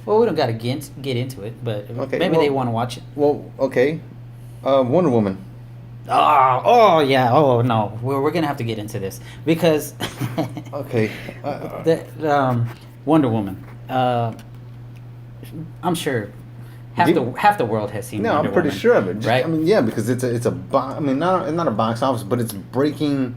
Well, we don't got to get into it, but Okay, maybe well- they want to watch it. Well, okay. Wonder Woman. Oh yeah. Oh no, we're gonna have to get into this because Okay. Wonder Woman. I'm sure half the world has seen. No, Wonder I'm pretty Woman, sure of it. Just- right? I mean, yeah, because it's a I mean, not a box office, but it's breaking.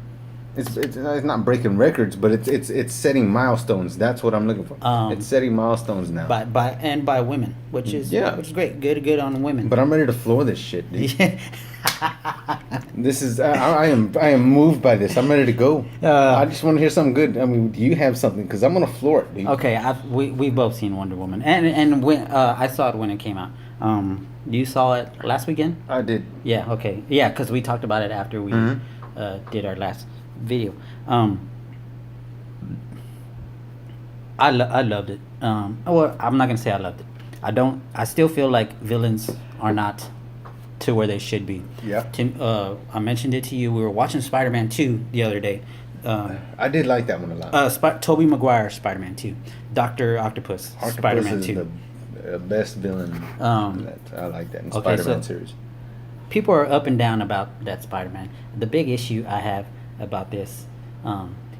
It's not breaking records, but it's setting milestones. That's what I'm looking for. It's setting milestones now. by women, which is great. Good on women. But I'm ready to floor this shit, dude. Yeah. This is I am moved by this. I'm ready to go. I just want to hear something good. I mean, do you have something? Because I'm gonna floor it, dude. Okay, we both seen Wonder Woman, and when I saw it when it came out. You saw it last weekend? I did. Yeah. Okay. Yeah, because we talked about it after we did our last video. I loved it. Well, I'm not gonna say I loved it. I still feel like villains are not to where they should be. Yeah. I mentioned it to you. We were watching Spider-Man 2 the other day. I did like that one a lot. Tobey Maguire Spider-Man 2. Dr. Octopus Spider-Man is 2. the best villain. I like that in okay, Spider-Man so- series. People are up and down about that Spider-Man. The big issue I have about this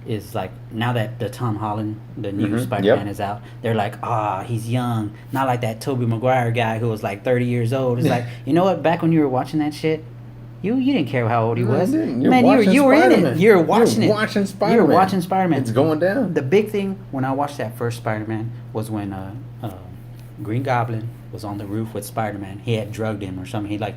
is like now that the Tom Holland, the new Spider-Man is out, they're like, he's young. Not like that Tobey Maguire guy who was like 30 years old. It's like, you know what? Back when you were watching that shit, you didn't care how old he was. Man, you were in it. You're watching it. Watching Spider-Man. You're watching Spider-Man. It's going down. The big thing when I watched that first Spider-Man was when Green Goblin was on the roof with Spider-Man. He had drugged him or something. He like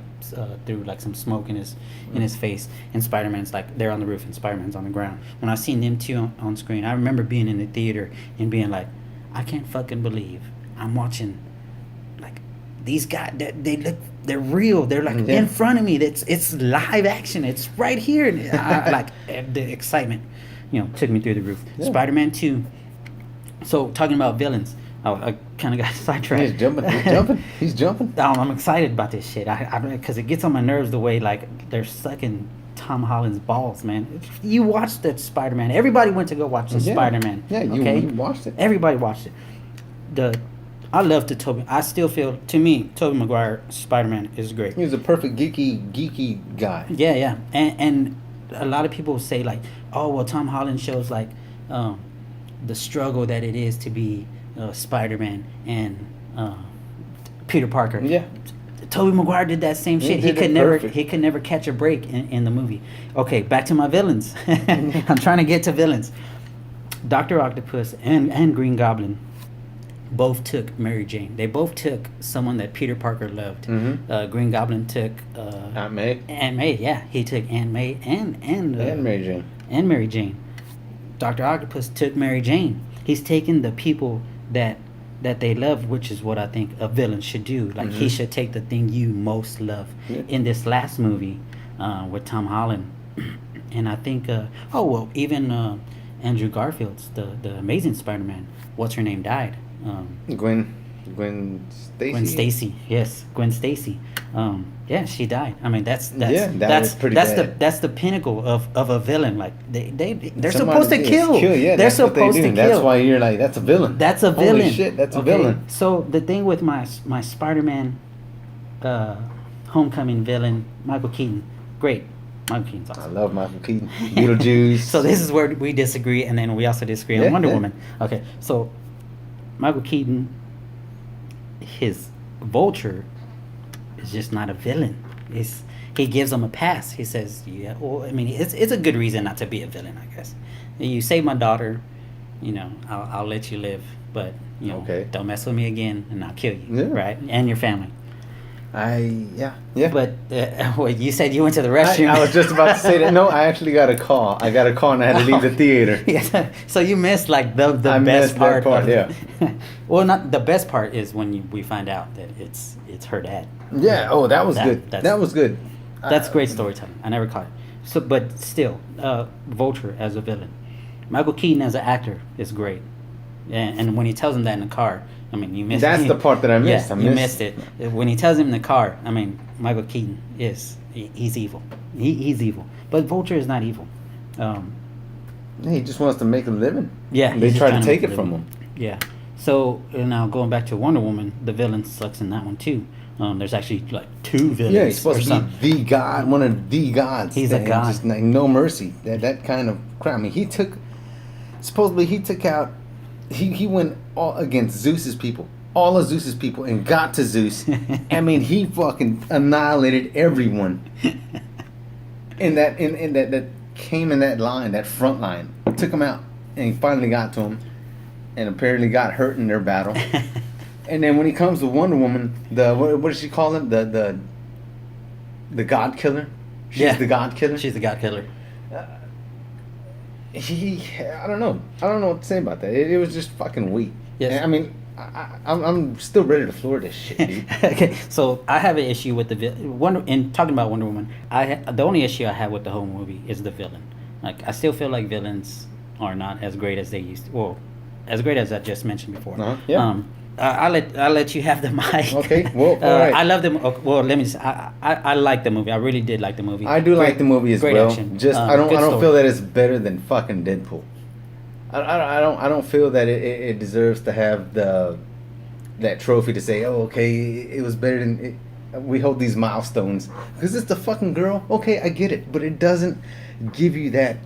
threw like some smoke in his face, and Spider-Man's like they're on the roof and Spider-Man's on the ground. When I seen them two on screen, I remember being in the theater and being like, I can't fucking believe I'm watching like these guys. They're real. They're like in front of me. It's live action. It's right here. Like the excitement, took me through the roof. Yeah. Spider-Man 2. So talking about villains. I kind of got sidetracked. He's jumping. I'm excited about this shit. Because it gets on my nerves the way like they're sucking Tom Holland's balls, man. You watched that Spider-Man. Everybody went to go watch the Spider-Man. Yeah, you watched it. Everybody watched it. I love the Tobey. I still feel, to me, Tobey Maguire Spider-Man is great. He's a perfect geeky guy. Yeah. And a lot of people say like, oh well, Tom Holland shows like the struggle that it is to be Spider-Man and Peter Parker. Yeah. Tobey Maguire did that same shit. He could never catch a break in the movie. Okay, back to my villains. I'm trying to get to villains. Dr. Octopus and Green Goblin both took Mary Jane. They both took someone that Peter Parker loved. Green Goblin took Aunt May. Aunt May, yeah. He took Aunt May and Mary Jane. And Mary Jane. Dr. Octopus took Mary Jane. He's taken the people that they love, which is what I think a villain should do. Like he should take the thing you most love. In this last movie with Tom Holland, and I think even Andrew Garfield's the Amazing Spider-Man. What's her name died? Gwen Stacy. Gwen Stacy, yes, Gwen Stacy. Yeah, she died. I mean, that's pretty bad. That's the pinnacle of a villain. Like they're Somebody supposed to kill. Yeah, they're supposed to kill. That's why you're like, that's a villain. That's a villain. Holy shit, that's a villain. So the thing with my Spider-Man homecoming villain, Michael Keaton, great. Michael Keaton's awesome. I love Michael Keaton. Beetlejuice. So this is where we disagree, and then we also disagree on Wonder Woman. Okay, so Michael Keaton, his Vulture is just not a villain. He gives him a pass. He says, yeah, well, I mean, it's a good reason not to be a villain, I guess. You saved my daughter, I'll let you live, but don't mess with me again, and I'll kill you, right? And your family. Yeah. But you said you went to the restroom. I was just about to say that. No, I actually got a call. And I had to leave the theater. Yeah. So you missed like the best part. Yeah. Well, not the best part is when we find out that it's her dad. Yeah. Oh, that was good. That was good. That's great storytelling. I never caught it. So, but still, Vulture as a villain, Michael Keaton as an actor is great. And when he tells him that in the car, I mean, you missed. That's the part that I missed. Yeah, you missed it. When he tells him in the car, I mean, Michael Keaton he's evil. He's evil, but Vulture is not evil. He just wants to make a living. Yeah, they try to take it from him. Yeah. So now going back to Wonder Woman, the villain sucks in that one too. There's actually like 2 villains. Yeah, he's supposed to be the god, one of the gods. He's a god. Just like, no mercy. That kind of crap. I mean, he took out. He went all against Zeus's people, all of Zeus's people, and got to Zeus. I mean, he fucking annihilated everyone. In that came in that line, that front line, took him out, and he finally got to him, and apparently got hurt in their battle. And then when he comes to Wonder Woman, what does she call him? The God Killer. She's the God Killer. She's the God Killer. I don't know what to say about that. It was just fucking weak. Yes. And, I mean, I'm still ready to floor this shit, dude. Okay, so I have an issue with in talking about Wonder Woman. The only issue I have with the whole movie is the villain. Like, I still feel like villains are not as great as they used to. Well, as great as I just mentioned before. Yeah. I'll let you have the mic. Okay. Well, all right. I love them. Well, let me just. I like the movie. I really did like the movie. I do like the movie as well. Action. Just I don't feel that it's better than fucking Deadpool. I don't feel that it deserves to have that trophy to say, oh, okay, it was better than it. We hold these milestones because it's the fucking girl. Okay, I get it, but it doesn't give you that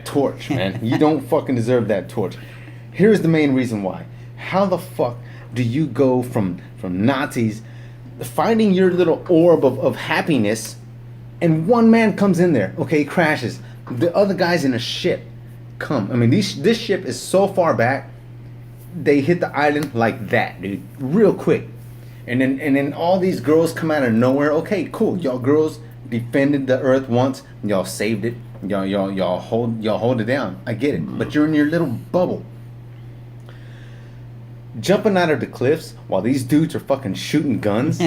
torch, man. You don't fucking deserve that torch. Here's the main reason why. How the fuck do you go from Nazis finding your little orb of happiness, and one man comes in there, okay, crashes. The other guy's in a ship. I mean, this ship is so far back, they hit the island like that, dude, real quick. And then all these girls come out of nowhere. Okay, cool. Y'all girls defended the earth once. Y'all saved it. Y'all hold it down. I get it. But you're in your little bubble. Jumping out of the cliffs while these dudes are fucking shooting guns,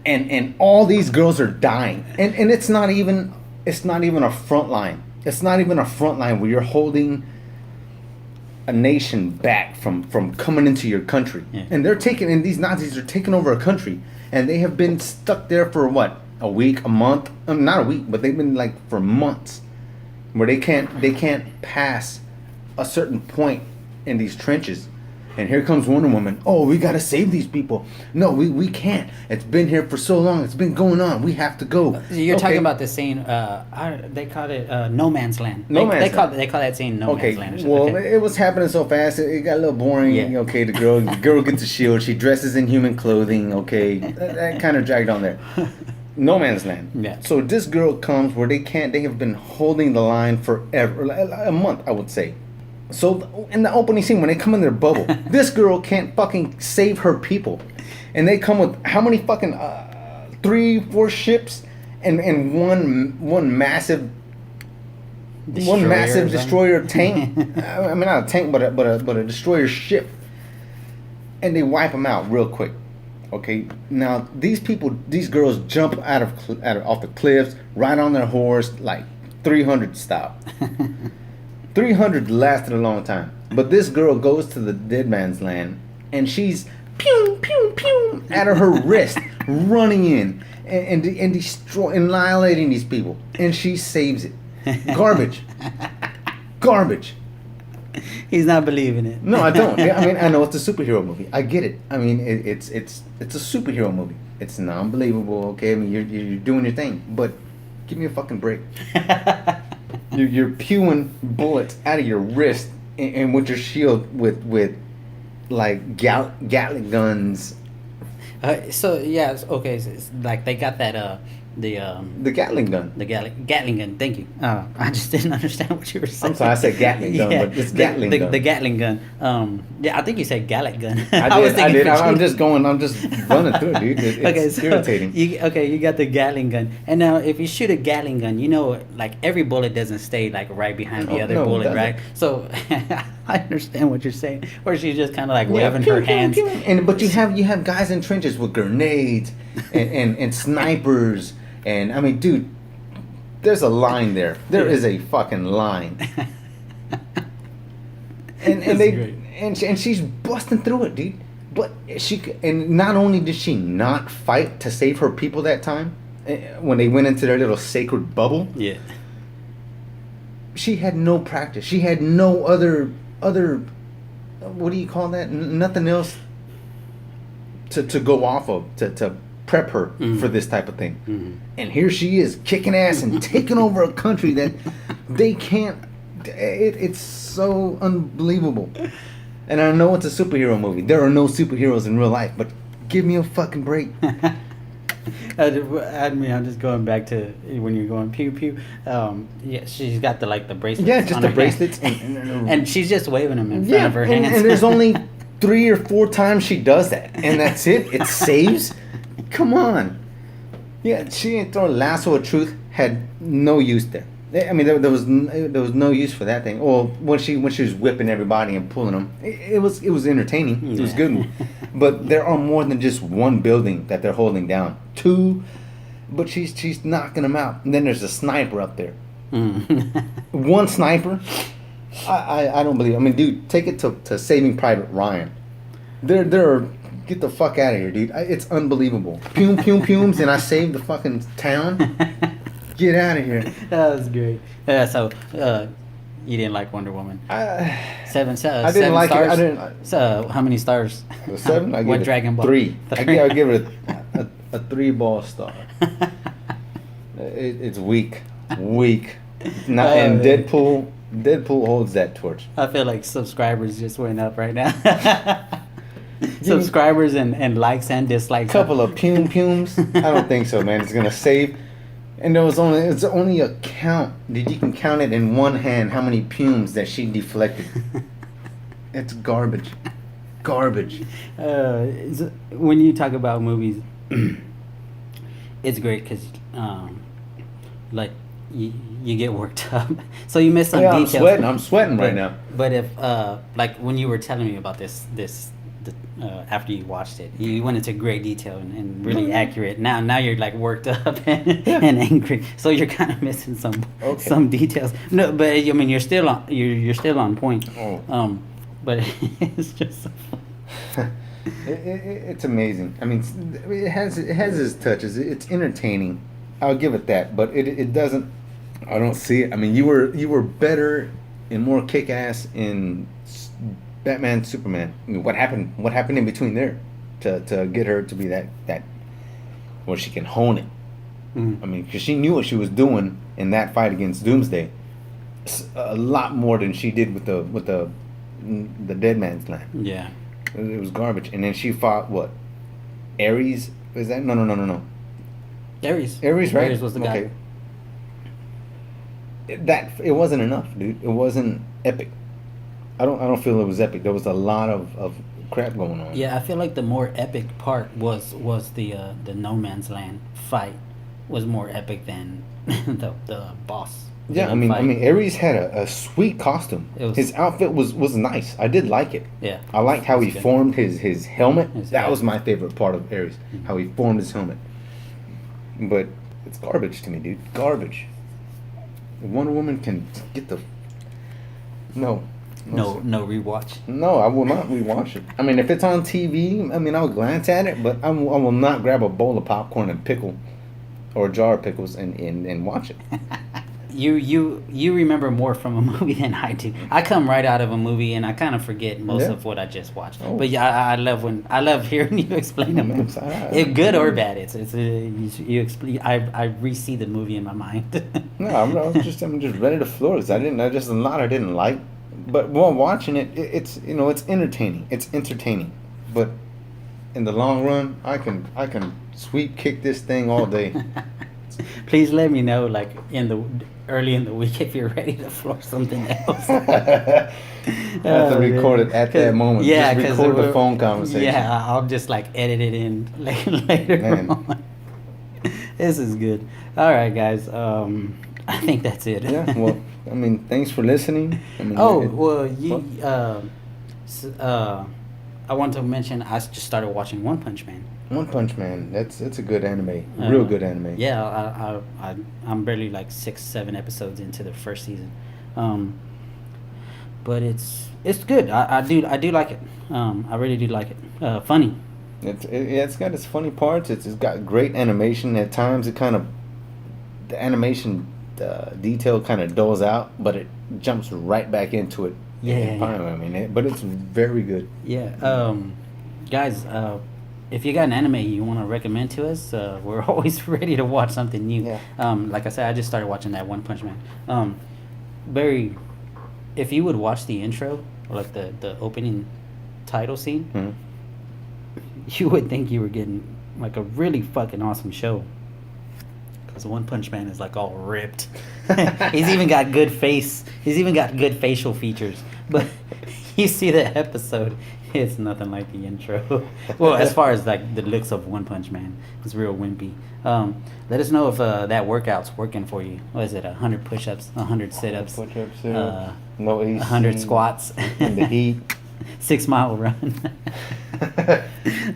and all these girls are dying, and it's not even a front line. It's not even a front line where you're holding a nation back from coming into your country. Yeah. And these Nazis are taking over a country, and they have been stuck there for what, a week, a month? Not a week, but they've been like for months, where they can't pass a certain point in these trenches. And here comes Wonder Woman. Oh, we gotta save these people. No, we can't. It's been here for so long. It's been going on. We have to go. You're talking about the scene. They call it No Man's Land. They call that scene No Man's Land. Well, it was happening so fast. It got a little boring. Yeah. Okay, the girl gets a shield. She dresses in human clothing. Okay, that kind of dragged on there. No Man's Land. Yeah. So this girl comes where they have been holding the line forever, a month, I would say. So in the opening scene, when they come in their bubble, this girl can't fucking save her people, and they come with how many fucking 3-4 ships and one massive destroyer tank. I mean, not a tank, but a destroyer ship, and they wipe them out real quick. Okay, now these girls jump off the cliffs, right on their horse, like 300 stop. 300 lasted a long time, but this girl goes to the dead man's land, and she's pew pew pew out of her wrist, running in and annihilating these people, and she saves it. Garbage. He's not believing it. No, I don't. I mean, I know it's a superhero movie. I get it. I mean, it's a superhero movie. It's non-believable. Okay, I mean, you're doing your thing, but give me a fucking break. You're pewing bullets out of your wrist and with your shield with like Gatling guns. So yeah, okay. So it's like they got that the Gatling gun. The Gatling gun. Thank you. I just didn't understand what you were saying. I'm sorry, I said Gatling gun, but it's Gatling gun. The Gatling gun. Yeah, I think you said Gallic gun. I did. I'm just running through it, dude. It's irritating. You got the Gatling gun, and now if you shoot a Gatling gun, you know, like every bullet doesn't stay like right behind the other bullet, right? So I understand what you're saying. Or she's just kind of like waving her hands. But you have guys in trenches with grenades and snipers. And I mean, dude, there's a line there. There is a fucking line. and That's they great. and she's busting through it, dude. But and not only did she not fight to save her people that time, when they went into their little sacred bubble, Yeah. she had no practice. She had no other what do you call that? Nothing else to go off of to prep her for this type of thing. Mm-hmm. And here she is kicking ass and taking over a country that they can't. It's so unbelievable. And I know it's a superhero movie. There are no superheroes in real life, but give me a fucking break. I mean, I'm just going back to when you're going pew pew. Yeah, she's got the bracelets. Yeah, just on the her bracelets, hand. And she's just waving them in front of her hands. and there's only 3 or 4 times she does that, and that's it. It saves. Come on. Yeah, she ain't throwing lasso of truth. Had no use there. I mean, there was no use for that thing. Well, when she was whipping everybody and pulling them, it was entertaining. It was good. But there are more than just one building that they're holding down. 2, but she's knocking them out. And then there's a sniper up there. One sniper. I don't believe. I mean, dude, take it to Saving Private Ryan. They're get the fuck out of here, dude. It's unbelievable. Pum pum pums, and I saved the fucking town. Get out of here. That was great. Yeah, so you didn't like Wonder Woman. 7 stars. I didn't like it. I didn't. So how many stars? 7. I What give it Dragon Ball? 3. 3. I give it a 3-ball star. It's weak. And Deadpool holds that torch. I feel like subscribers just went up right now. Subscribers and likes and dislikes. Couple of pums. I don't think so, man. It's gonna save. And it's only a count. Dude, you can count it in one hand how many pums that she deflected. It's garbage. When you talk about movies, it's great because, you get worked up. So you miss some details. I'm sweating right now. But if, when you were telling me about this after you watched it, you went into great detail and really accurate. Now you're like worked up and angry, so you're kind of missing some details. No, but I mean you're still on point. But it's just so fun. It's amazing. I mean, it has its touches. It's entertaining. I'll give it that. But it doesn't. I don't see it. I mean, you were better and more kick ass in Batman, Superman. I mean, what happened in between there to get her to be that where she can hone it? I mean, because she knew what she was doing in that fight against Doomsday, a lot more than she did with the Dead Man's Land. Yeah, it was garbage. And then she fought what? Ares? Is that no? Ares, right? Ares was the guy. Okay. It wasn't enough, dude. It wasn't epic. I don't feel it was epic. There was a lot of crap going on. Yeah, I feel like the more epic part was the No Man's Land fight was more epic than the boss. Yeah, I mean, Ares had a sweet costume. His outfit was nice. I did like it. Yeah, I liked how he formed his helmet. That was my favorite part of Ares. Mm-hmm. How he formed his helmet. But it's garbage to me, dude. Garbage. Wonder Woman can get the no rewatch. No, I will not rewatch it. I mean, if it's on TV, I mean, I'll glance at it, but I will not grab a bowl of popcorn and pickle, or a jar of pickles and watch it. You remember more from a movie than I do. I come right out of a movie and I kind of forget most of what I just watched. Oh. But yeah, I love hearing you explain them. If good or bad, you explain. I re-see the movie in my mind. No, I'm just ready to floor this. There's a lot I didn't like. But while watching it, it's entertaining. It's entertaining, but in the long run, I can sweep kick this thing all day. Please let me know, like early in the week, if you're ready to floor something else. I have to record it at that moment. Yeah, just record the phone conversation. Yeah, I'll just edit it in later on. This is good. All right, guys. I think that's it. Yeah. Well, I mean, thanks for listening. I mean, I want to mention I just started watching One Punch Man. One Punch Man, it's a good anime, real good anime. Yeah, I'm barely 6-7 episodes into the first season, but it's good. I do like it. I really do like it. Funny. It's got its funny parts. It's got great animation. At times, the animation detail kind of dulls out, but it jumps right back into it. Yeah. I mean, but it's very good. Yeah. Guys, if you got an anime you want to recommend to us, we're always ready to watch something new. Yeah. Like I said, I just started watching that One Punch Man. If you would watch the intro or like the opening title scene, Mhm. you would think you were getting like a really fucking awesome show. Because One Punch Man is like all ripped. He's even got good face. He's even got good facial features. But you see the episode, it's nothing like the intro. Well, as far as like the looks of One Punch Man, it's real wimpy. Let us know if that workout's working for you. What is it? 100 push-ups, 100 sit-ups, Push-ups, no AC, 100 squats, in the heat. 6-mile run.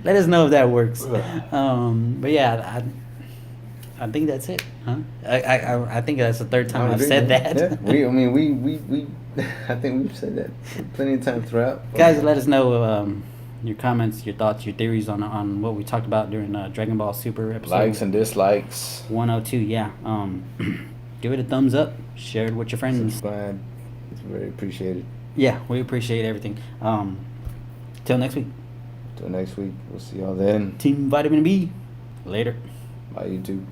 Let us know if that works. But yeah, I think that's it, huh? I think that's the third time I've said that. Yeah. We I think we've said that plenty of times throughout. Guys, let us know your comments, your thoughts, your theories on what we talked about during Dragonball Super episode. Likes and dislikes. 102, yeah. Give it a thumbs up. Share it with your friends. Subscribe. It's very appreciated. Yeah, we appreciate everything. Till next week. Till next week. We'll see y'all then. Team Vitamin B. Later. Bye, YouTube.